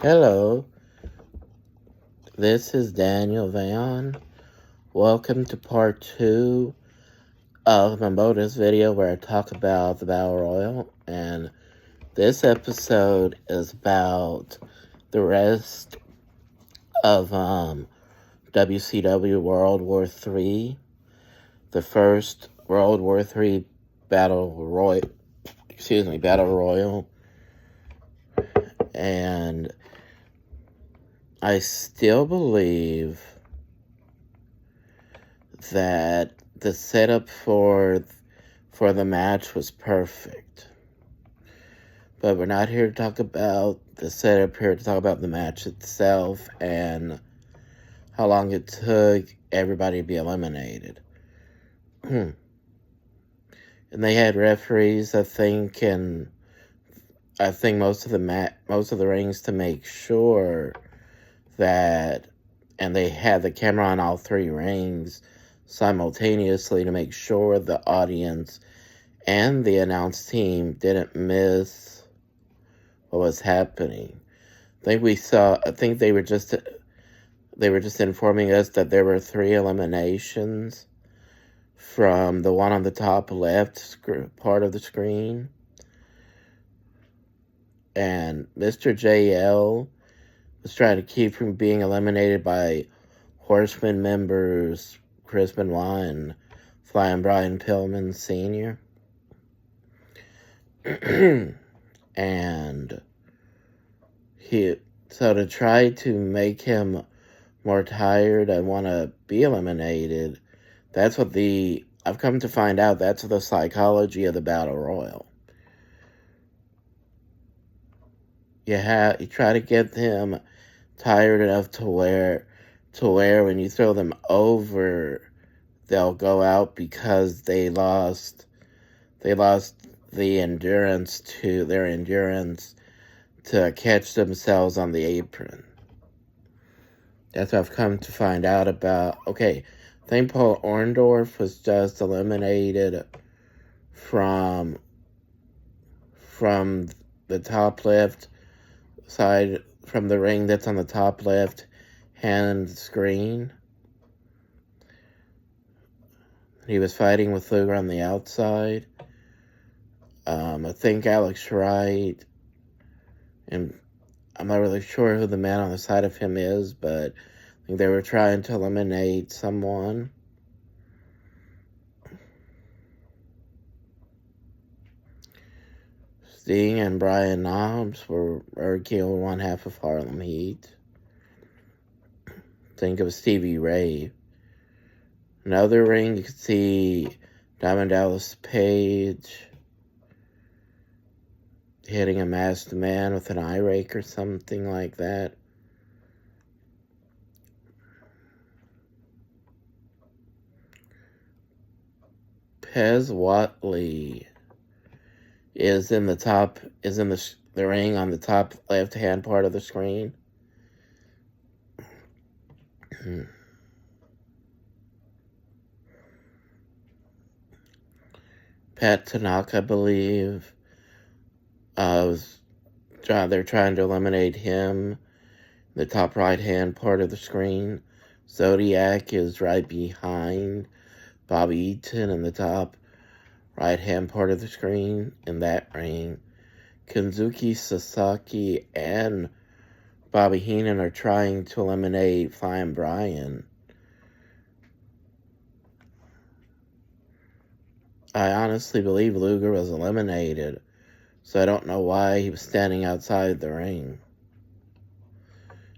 Hello, this is Daniel Van. Welcome to part 2 of my bonus video where I talk about the Battle Royal. And this episode is about the rest of WCW World War 3, the first World War 3 Battle Royal. And I still believe that the setup for the match was perfect. But we're not here to talk about the setup, here to talk about the match itself and how long it took everybody to be eliminated. And they had referees, I think most of the rings to make sure that, and they had the camera on all three rings simultaneously to make sure the audience and the announce team didn't miss what was happening. I think they were just informing us that there were 3 eliminations from the one on the top left part of the screen. And Mr. JL was trying to keep from being eliminated by Horseman members Chris Benoit and Flying Brian Pillman Sr. And so to try to make him more tired and want to be eliminated, I've come to find out that's the psychology of the Battle Royal. You try to get them tired enough to where when you throw them over, they'll go out because they lost their endurance to catch themselves on the apron. That's what I've come to find out about. Okay, I think Paul Orndorff was just eliminated from the top left side, from the ring that's on the top left hand screen. He was fighting with Luger on the outside. I think Alex Wright, and I'm not really sure who the man on the side of him is, but I think they were trying to eliminate someone. Sting and Brian Knobbs were arguing one half of Harlem Heat. Think of Stevie Ray. Another ring, you could see Diamond Dallas Page hitting a masked man with an eye rake or something like that. Pez Watley is in the ring on the top left-hand part of the screen. Pat Tanaka, I believe, they're trying to eliminate him, the top right-hand part of the screen. Zodiac is right behind Bobby Eaton in the top right-hand part of the screen in that ring. Kenzuki Sasaki and Bobby Heenan are trying to eliminate Flying Brian. I honestly believe Luger was eliminated, so I don't know why he was standing outside the ring.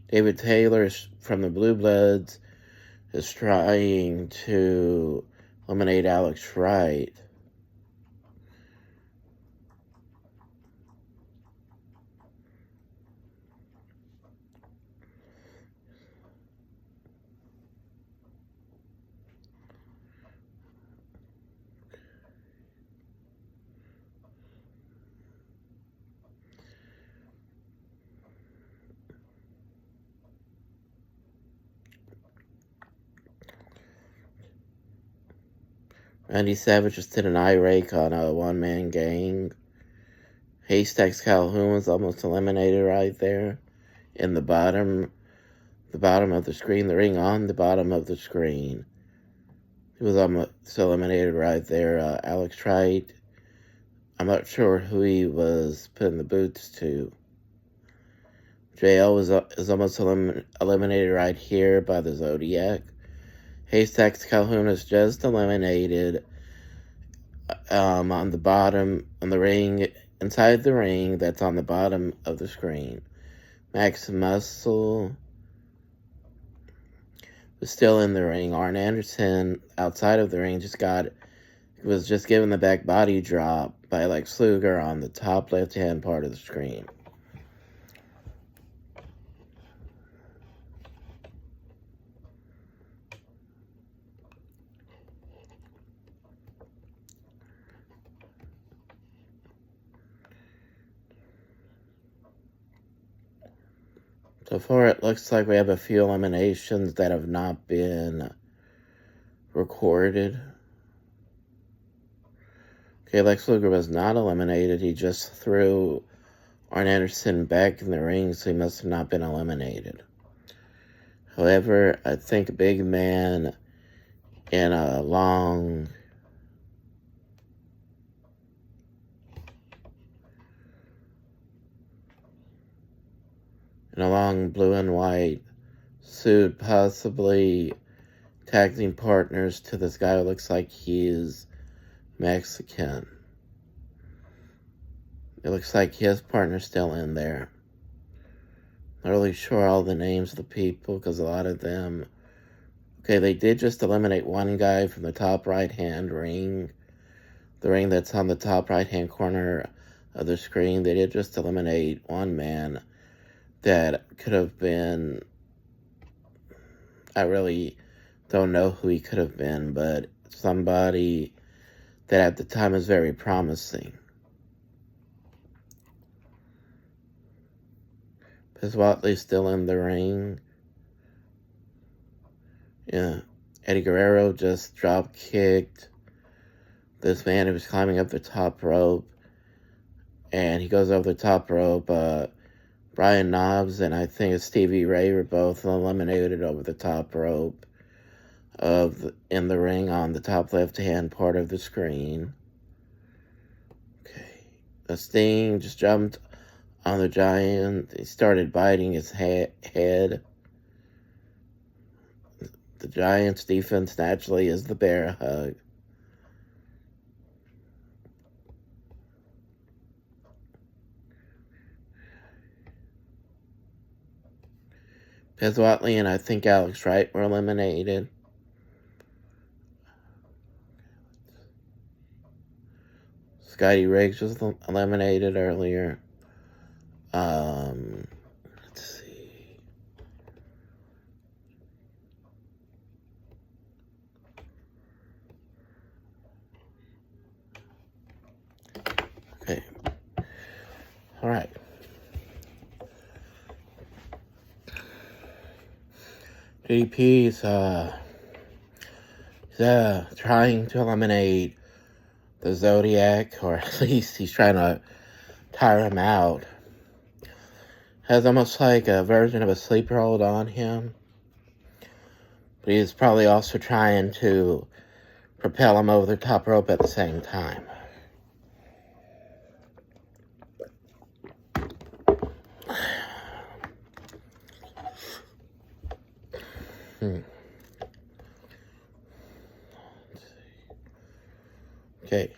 David Taylor from the Blue Bloods is trying to eliminate Alex Wright. Randy Savage just did an eye rake on a one-man gang. Haystacks Calhoun was almost eliminated right there. in the bottom of the screen, the ring on the bottom of the screen. He was almost eliminated right there. Alex Wright. I'm not sure who he was putting the boots to. JL is almost eliminated right here by the Zodiac. Haystacks Calhoun is just eliminated on the bottom, on the ring, inside the ring that's on the bottom of the screen. Max Muscle was still in the ring. Arn Anderson, outside of the ring, was just given the back body drop by Lex Luger on the top left-hand part of the screen. So far, it looks like we have a few eliminations that have not been recorded. Okay, Lex Luger was not eliminated. He just threw Arn Anderson back in the ring, so he must have not been eliminated. However, I think a big man in a long blue and white suit, possibly tag team partners to this guy who looks like he's Mexican. It looks like his partner's still in there. Not really sure all the names of the people because a lot of them... Okay, they did just eliminate one guy from the top right-hand ring. The ring that's on the top right-hand corner of the screen. They did just eliminate one man that could have been... I really don't know who he could have been, but somebody that at the time was very promising. Is Watley still in the ring? Yeah. Eddie Guerrero just drop kicked this man who was climbing up the top rope. And he goes over the top rope. Brian Knobbs and I think it's Stevie Ray were both eliminated over the top rope in the ring on the top left-hand part of the screen. Okay. The Sting just jumped on the Giant. He started biting his head. The Giant's defense naturally is the bear hug. Pez Watley and I think Alex Wright were eliminated. Scotty Riggs was eliminated earlier. Let's see. Okay. All right. JP's trying to eliminate the Zodiac, or at least he's trying to tire him out. Has almost like a version of a sleeper hold on him. But he's probably also trying to propel him over the top rope at the same time. Okay.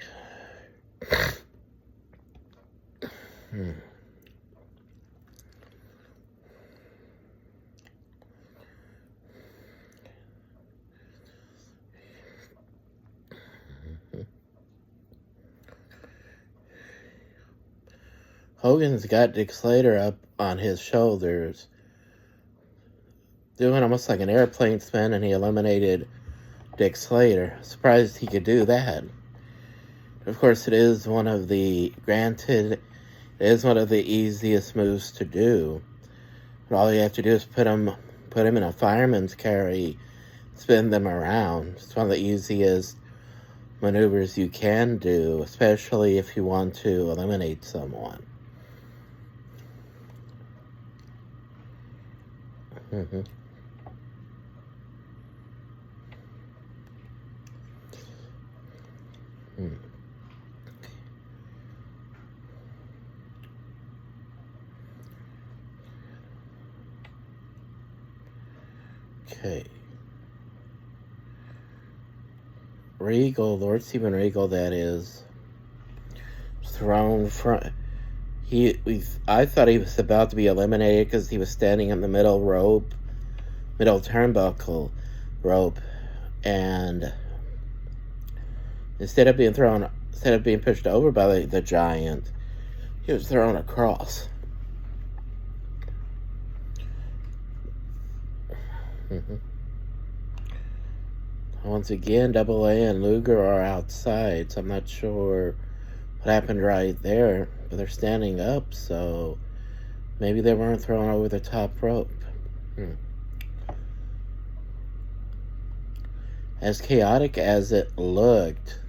Hogan's got Dick Slater up on his shoulders, doing almost like an airplane spin, and he eliminated Dick Slater. Surprised he could do that. Of course, it is one of the easiest moves to do. But all you have to do is put him in a fireman's carry, spin them around. It's one of the easiest maneuvers you can do, especially if you want to eliminate someone. Mm-hmm. Mm. Okay. Regal, Lord Steven Regal, that is, thrown from. I thought he was about to be eliminated because he was standing in the middle turnbuckle rope, and instead of being pushed over by the giant, he was thrown across. Mm-hmm. Once again, Double A and Luger are outside, so I'm not sure what happened right there, but they're standing up, so maybe they weren't thrown over the top rope. As chaotic as it looked,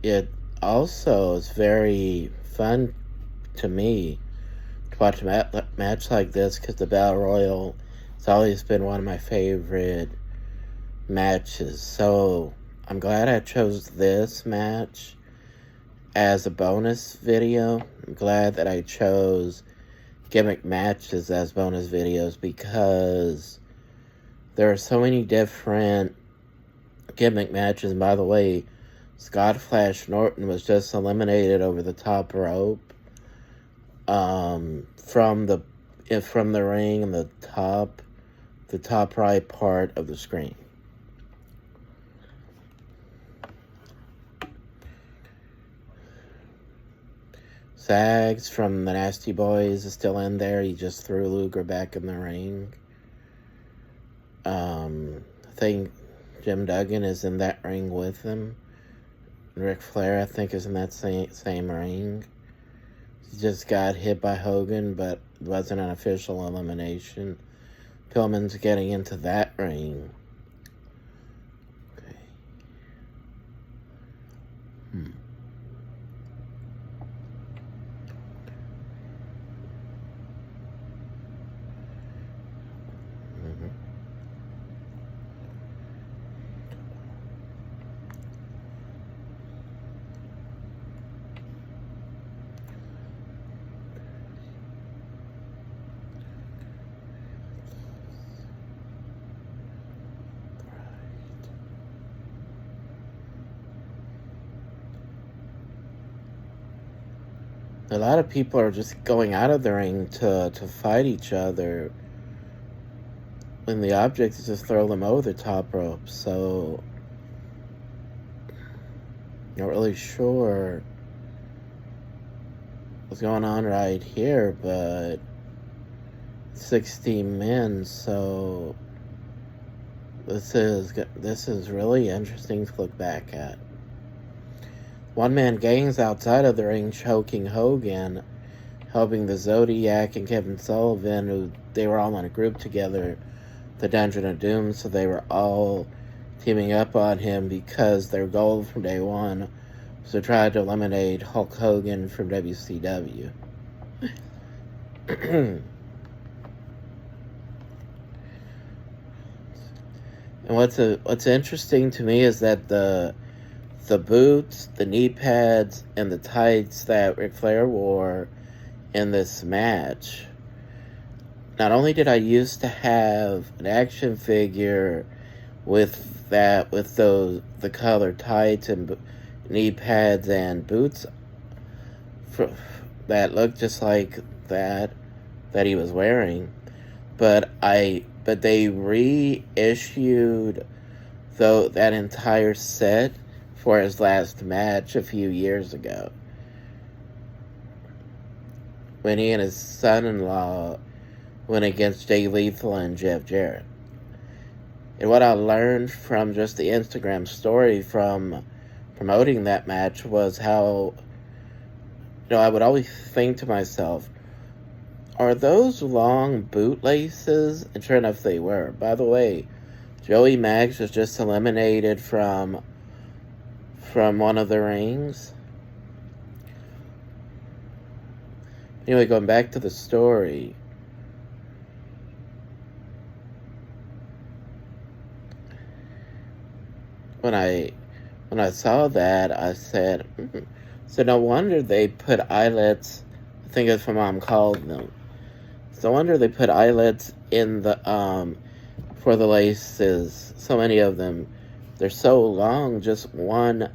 it also is very fun to me to watch a match like this, because the Battle Royal has always been one of my favorite matches. So I'm glad I chose this match as a bonus video. I'm glad that I chose gimmick matches as bonus videos, because there are so many different gimmick matches. And by the way, Scott Flash Norton was just eliminated over the top rope from the ring in the top right part of the screen. Sags from the Nasty Boys is still in there. He just threw Luger back in the ring. I think Jim Duggan is in that ring with him. Ric Flair, I think, is in that same ring. He just got hit by Hogan, but it wasn't an official elimination. Pillman's getting into that ring. Okay. A lot of people are just going out of the ring to fight each other, when the object is just throw them over the top rope. So, not really sure what's going on right here, but 16 men, so this is really interesting to look back at. One man gangs outside of the ring, choking Hogan, helping the Zodiac and Kevin Sullivan, who they were all in a group together, the Dungeon of Doom, so they were all teaming up on him, because their goal from day one was to try to eliminate Hulk Hogan from WCW. And what's interesting to me is that the boots, the knee pads, and the tights that Ric Flair wore in this match, not only did I used to have an action figure with the colored tights and knee pads and boots that looked just like that he was wearing, but they reissued that entire set for his last match a few years ago, when he and his son-in-law went against Jay Lethal and Jeff Jarrett. And what I learned from just the Instagram story from promoting that match was how, I would always think to myself, are those long bootlaces? And sure enough, they were. By the way, Joey Maggs was just eliminated from one of the rings. Anyway, going back to the story, when I saw that, I said, so no wonder they put eyelets. I think that's what Mom called them. So no wonder they put eyelets in the for the laces. So many of them, they're so long. Just one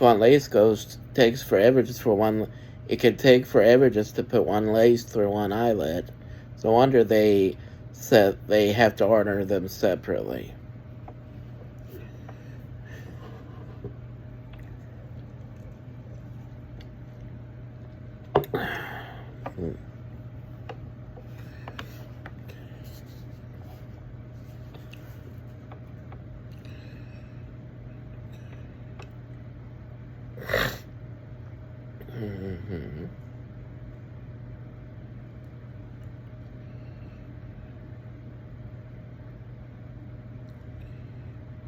lace takes forever just for one. It could take forever just to put one lace through one eyelet. So no wonder they said they have to order them separately.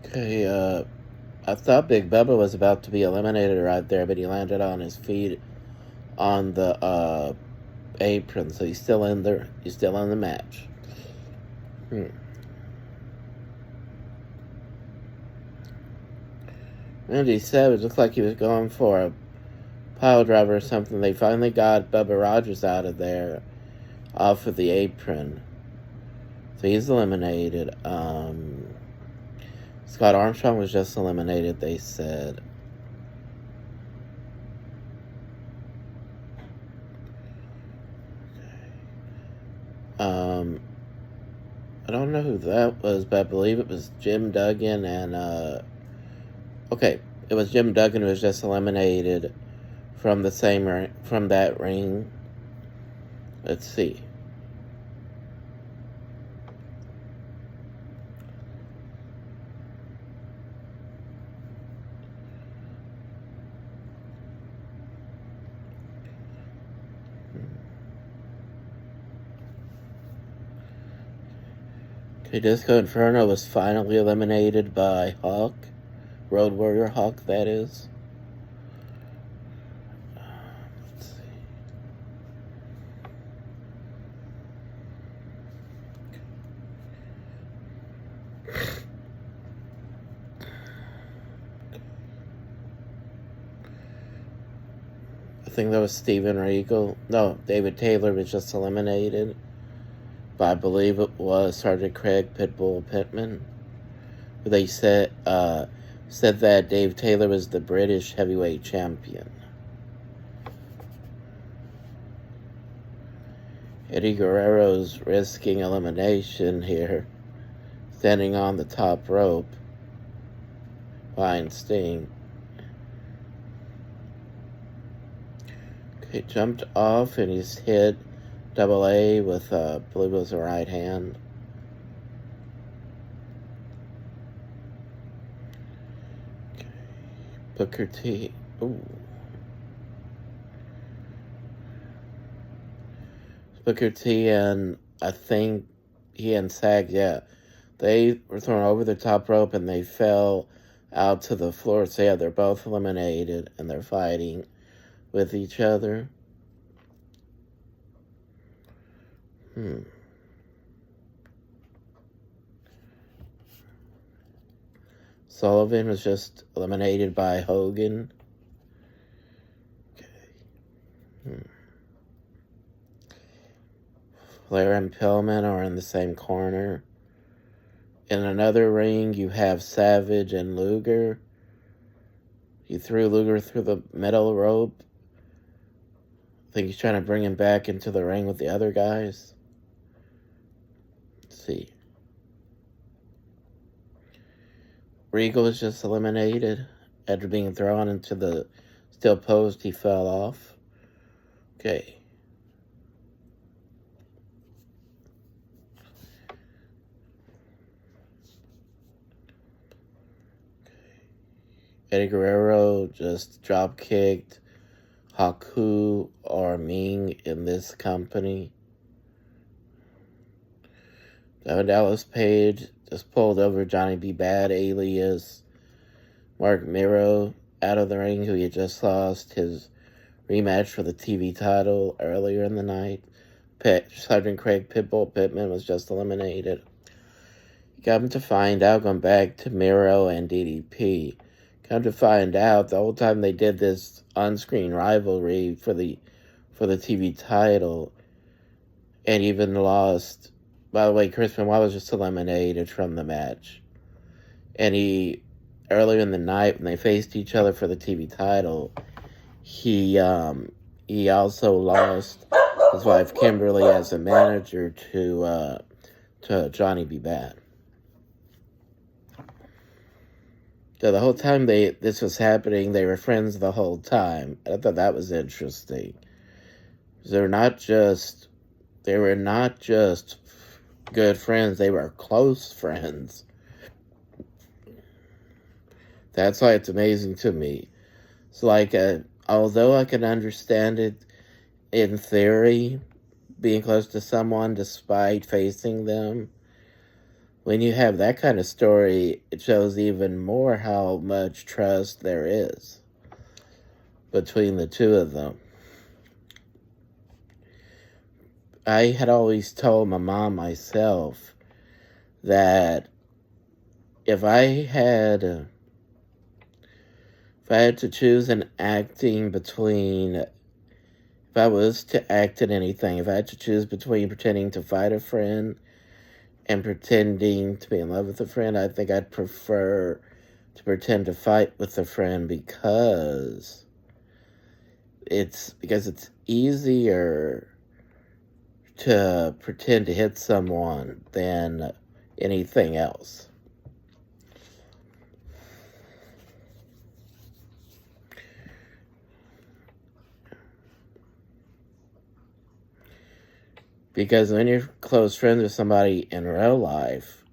Okay, I thought Big Bubba was about to be eliminated right there, but he landed on his feet on the apron, so he's still in there. He's still in the match. Randy Savage looked like he was going for a pile driver or something. They finally got Bubba Rogers out of there, off of the apron. So he's eliminated. Scott Armstrong was just eliminated, they said. I don't know who that was, but I believe it was Jim Duggan and, okay, it was Jim Duggan who was just eliminated from from that ring. Let's see. Okay, Disco Inferno was finally eliminated by Hawk. Road Warrior Hawk, that is. Let's see. I think that was Steven Regal. No, David Taylor was just eliminated. But I believe it was Sergeant Craig Pitbull Pittman. They said that Dave Taylor was the British heavyweight champion. Eddie Guerrero's risking elimination here, standing on the top rope behind Sting. Okay, jumped off and he's hit Double A with, I believe it was a right hand. Okay. Booker T. Ooh. Booker T and I think he and Sag, yeah. They were thrown over the top rope and they fell out to the floor. So yeah, they're both eliminated and they're fighting with each other. Sullivan was just eliminated by Hogan. Okay. Flair and Pillman are in the same corner. In another ring, you have Savage and Luger. He threw Luger through the metal rope. I think he's trying to bring him back into the ring with the other guys. Let's see. Regal was just eliminated. After being thrown into the steel post, he fell off. Okay. Eddie Guerrero just drop kicked Haku or Ming in this company. Devin Dallas Page just pulled over Johnny B. Bad, alias Mark Miro, out of the ring, who he had just lost his rematch for the TV title earlier in the night. Sergeant Craig Pitbull Pittman was just eliminated. You got him to find out, going back to Miro and DDP. Come to find out, the whole time they did this on-screen rivalry for the TV title, and even lost. By the way, Chris Benoit was just eliminated from the match, and earlier in the night when they faced each other for the TV title, he also lost his wife Kimberly as a manager to Johnny B. Bad. So the whole time this was happening, they were friends the whole time. I thought that was interesting. They were not just good friends, they were close friends. That's why it's amazing to me. It's like, although I can understand it in theory, being close to someone despite facing them, when you have that kind of story, it shows even more how much trust there is between the two of them. I had always told my mom myself that if I had to choose an acting between, if I was to act in anything, if I had to choose between pretending to fight a friend and pretending to be in love with a friend, I think I'd prefer to pretend to fight with a friend because it's easier to pretend to hit someone than anything else. Because when you're close friends with somebody in real life,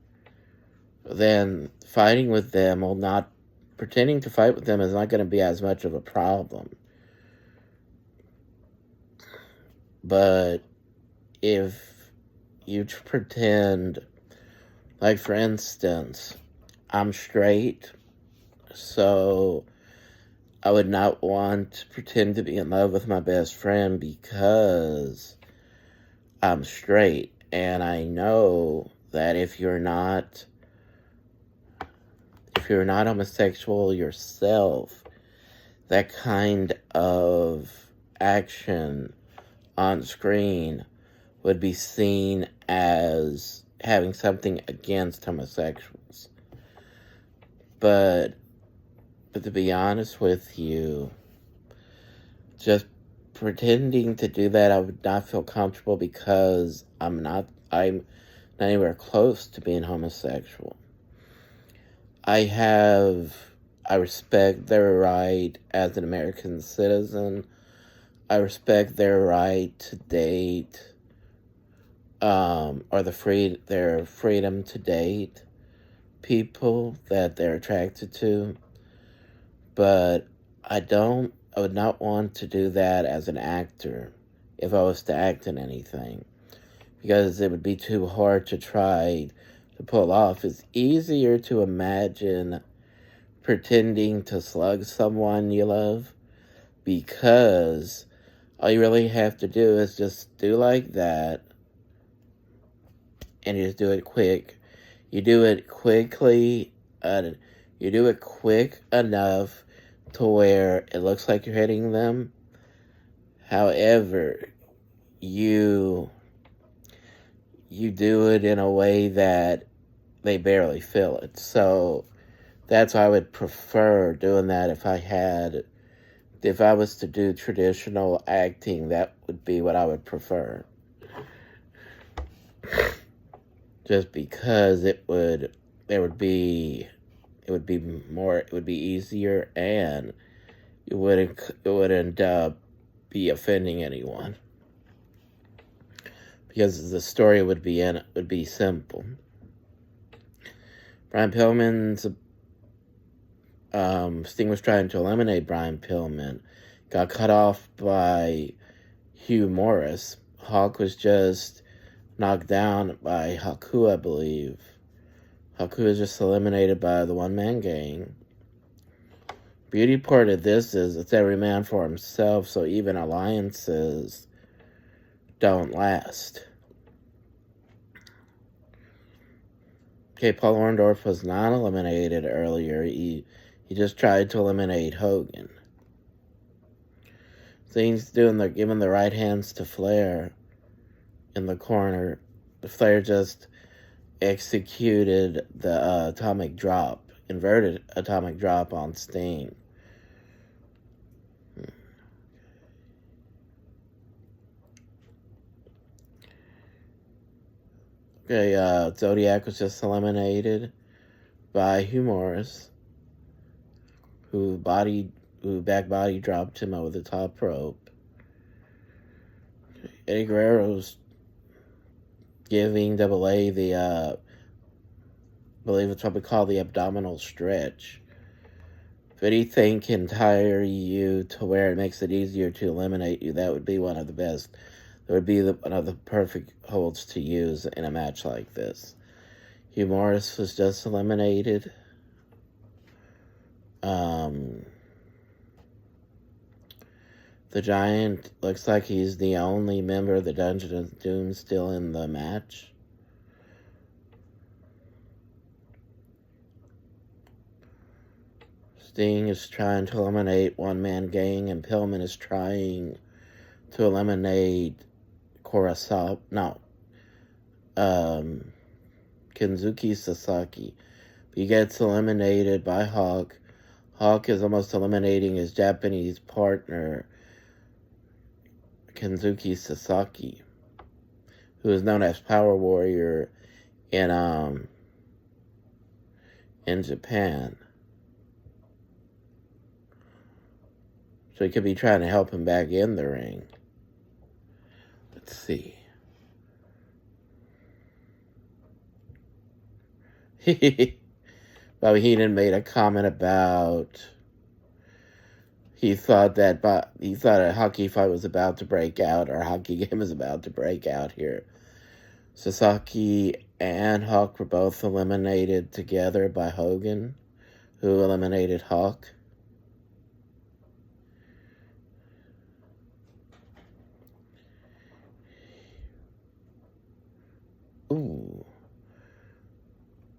then fighting with them pretending to fight with them is not going to be as much of a problem. But if you pretend, like for instance, I'm straight, so I would not want to pretend to be in love with my best friend because I'm straight, and I know that if you're not homosexual yourself, that kind of action on screen would be seen as having something against homosexuals. But to be honest with you, just pretending to do that, I would not feel comfortable because I'm not anywhere close to being homosexual. I respect their right as an American citizen. I respect their right to date, or their freedom to date people that they're attracted to. But I would not want to do that as an actor if I was to act in anything, because it would be too hard to try to pull off. It's easier to imagine pretending to slug someone you love, because all you really have to do is just do like that, and you just do it quick. You do it quickly, you do it quick enough to where it looks like you're hitting them. However, you do it in a way that they barely feel it. So that's why I would prefer doing that. If I was to do traditional acting, that would be what I would prefer. Just because it would be easier, and it wouldn't be offending anyone, because the story would be simple. Brian Pillman's Sting was trying to eliminate Brian Pillman, got cut off by Hugh Morris. Hawk was just knocked down by Haku, I believe. Haku is just eliminated by the one-man gang. Beauty part of this is it's every man for himself, so even alliances don't last. Okay, Paul Orndorff was not eliminated earlier. He He just tried to eliminate Hogan. Sting's giving the right hands to Flair in the corner. Flair just executed the atomic drop, inverted atomic drop on Sting. Okay, Zodiac was just eliminated by Hugh Morris, who back body dropped him over the top rope. Eddie Guerrero's giving Double A the, I believe it's what we call the abdominal stretch. If anything can tire you to where it makes it easier to eliminate you, that would be one of the best. That would be one of the perfect holds to use in a match like this. Hugh Morris was just eliminated. The Giant looks like he's the only member of the Dungeon of Doom still in the match. Sting is trying to eliminate one-man gang, and Pillman is trying to eliminate Kenzuki Sasaki. He gets eliminated by Hawk. Hawk is almost eliminating his Japanese partner, Kenzuki Sasaki, who is known as Power Warrior in Japan. So he could be trying to help him back in the ring. Let's see. Bobby Heenan made a comment about he thought a hockey fight was about to break out, or a hockey game was about to break out here. Sasaki and Hawk were both eliminated together by Hogan, who eliminated Hawk. Ooh.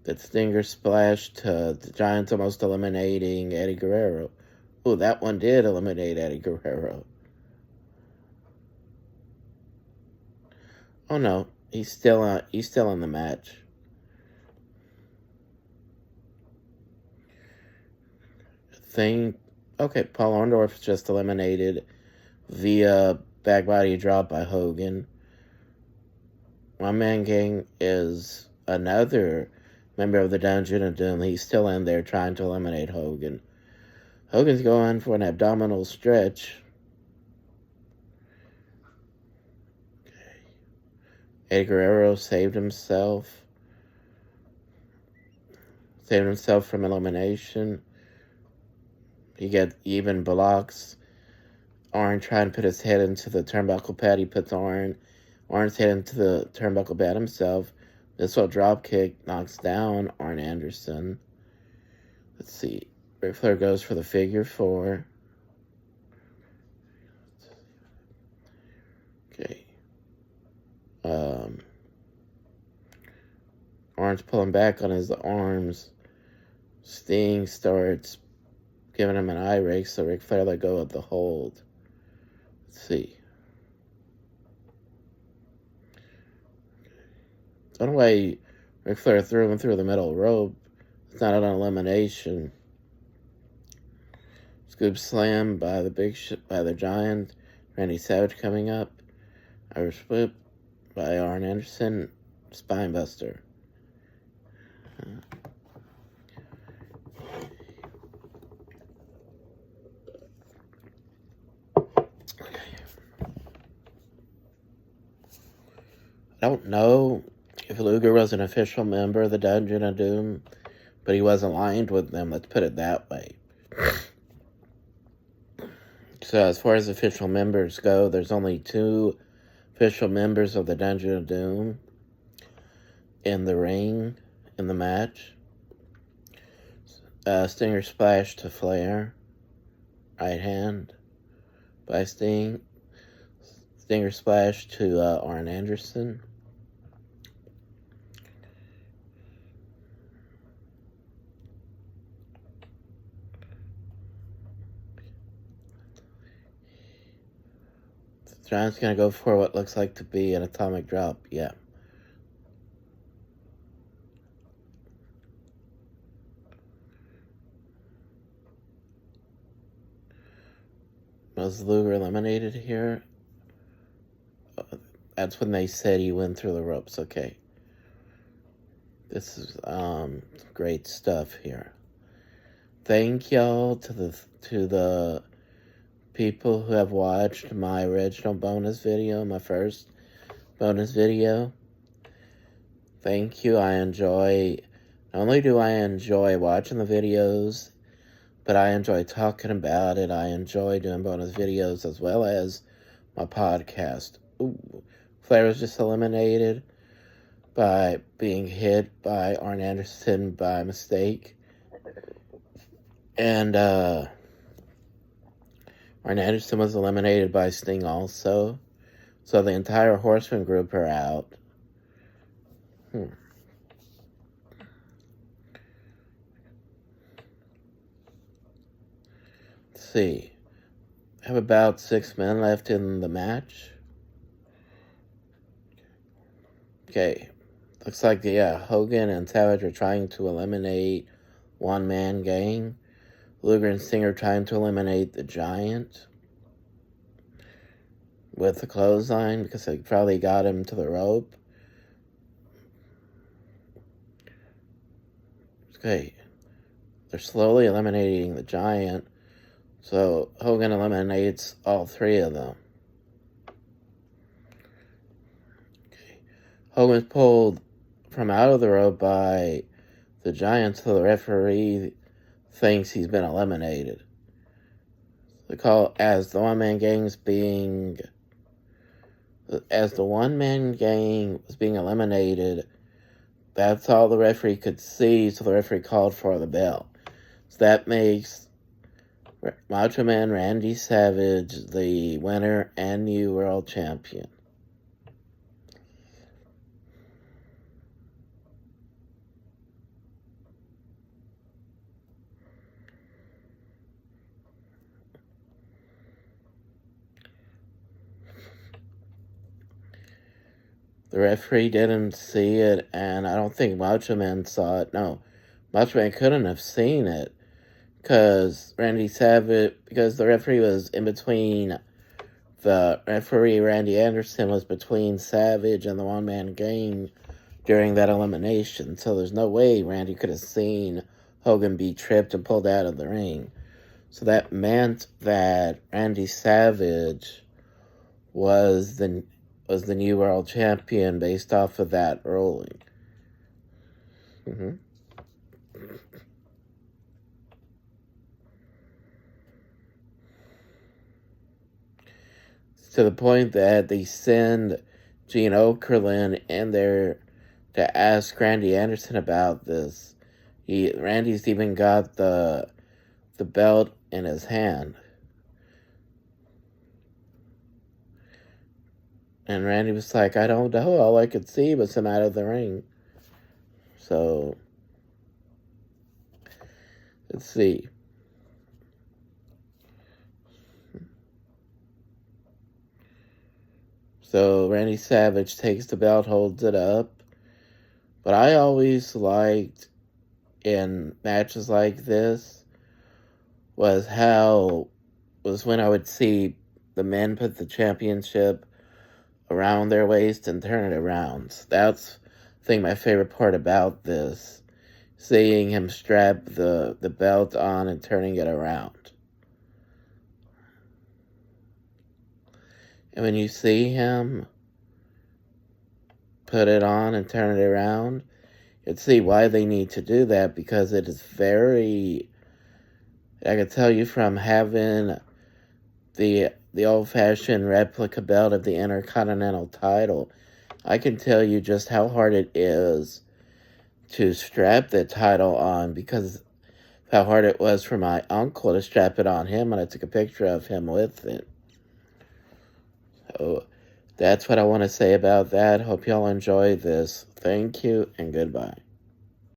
That Stinger splash to the Giants almost eliminating Eddie Guerrero. Ooh, that one did eliminate Eddie Guerrero. Oh no, he's still in the match. Okay, Paul Orndorff just eliminated via back body drop by Hogan. One Man Gang is another member of the Dungeon of Doom. He's still in there trying to eliminate Hogan. Hogan's going for an abdominal stretch. Okay. Eddie Guerrero saved himself from elimination. He even blocks Arn trying to put his head into the turnbuckle pad. He puts Arn's head into the turnbuckle pad himself. Missile drop kick knocks down Arn Anderson. Let's see. Ric Flair goes for the figure 4. Okay. Arn's pulling back on his arms. Sting starts giving him an eye rake, so Ric Flair let go of the hold. Let's see. I don't know why Ric Flair threw him through the middle rope. It's not an elimination. Scoop slam by the Giant. Randy Savage coming up. Irish whip by Arn Anderson. Spine buster. I don't know if Luger was an official member of the Dungeon of Doom, but he was aligned with them, let's put it that way. So as far as official members go, there's only 2 official members of the Dungeon of Doom in the ring, in the match. Stinger splash to Flair. Right hand by Sting. Stinger splash to Arn Anderson. Giant's going to go for what looks like to be an atomic drop. Yeah. Was Luger eliminated here? That's when they said he went through the ropes. Okay. This is great stuff here. Thank y'all to the people who have watched my original bonus video, my first bonus video. Thank you. Not only do I enjoy watching the videos, but I enjoy talking about it. I enjoy doing bonus videos as well as my podcast. Ooh, Flair was just eliminated by being hit by Arn Anderson by mistake. And Arn Anderson was eliminated by Sting also. So the entire Horseman group are out. Let's see. I have about 6 men left in the match. Okay. Looks like Hogan and Savage are trying to eliminate one-man gang. Luger and Sting are trying to eliminate the Giant with the clothesline because they probably got him to the rope. Okay. They're slowly eliminating the Giant. So Hogan eliminates all three of them. Okay. Hogan's pulled from out of the rope by the Giant, so the referee thinks he's been eliminated. They call as the one-man gang was being eliminated. That's all the referee could see, so the referee called for the bell. So that makes Macho Man Randy Savage the winner and new world champion. The referee didn't see it, and I don't think Macho Man saw it. No, Macho Man couldn't have seen it because the referee was in between. The referee, Randy Anderson, was between Savage and the one-man gang during that elimination, so there's no way Randy could have seen Hogan be tripped and pulled out of the ring. So that meant that Randy Savage was the new world champion based off of that ruling. To the point that they send Gene Okerlund in there to ask Randy Anderson about this. Randy's even got the belt in his hand. And Randy was like, I don't know. All I could see was him out of the ring. So, let's see. So, Randy Savage takes the belt, holds it up. But I always liked, in matches like this, was when I would see the men put the championship around their waist and turn it around. That's, I think, my favorite part about this. Seeing him strap the belt on and turning it around. And when you see him put it on and turn it around, you'd see why they need to do that, because it is I can tell you from having the old-fashioned replica belt of the Intercontinental title, I can tell you just how hard it is to strap the title on, because of how hard it was for my uncle to strap it on him, and I took a picture of him with it. So that's what I want to say about that. Hope y'all enjoy this. Thank you, and goodbye.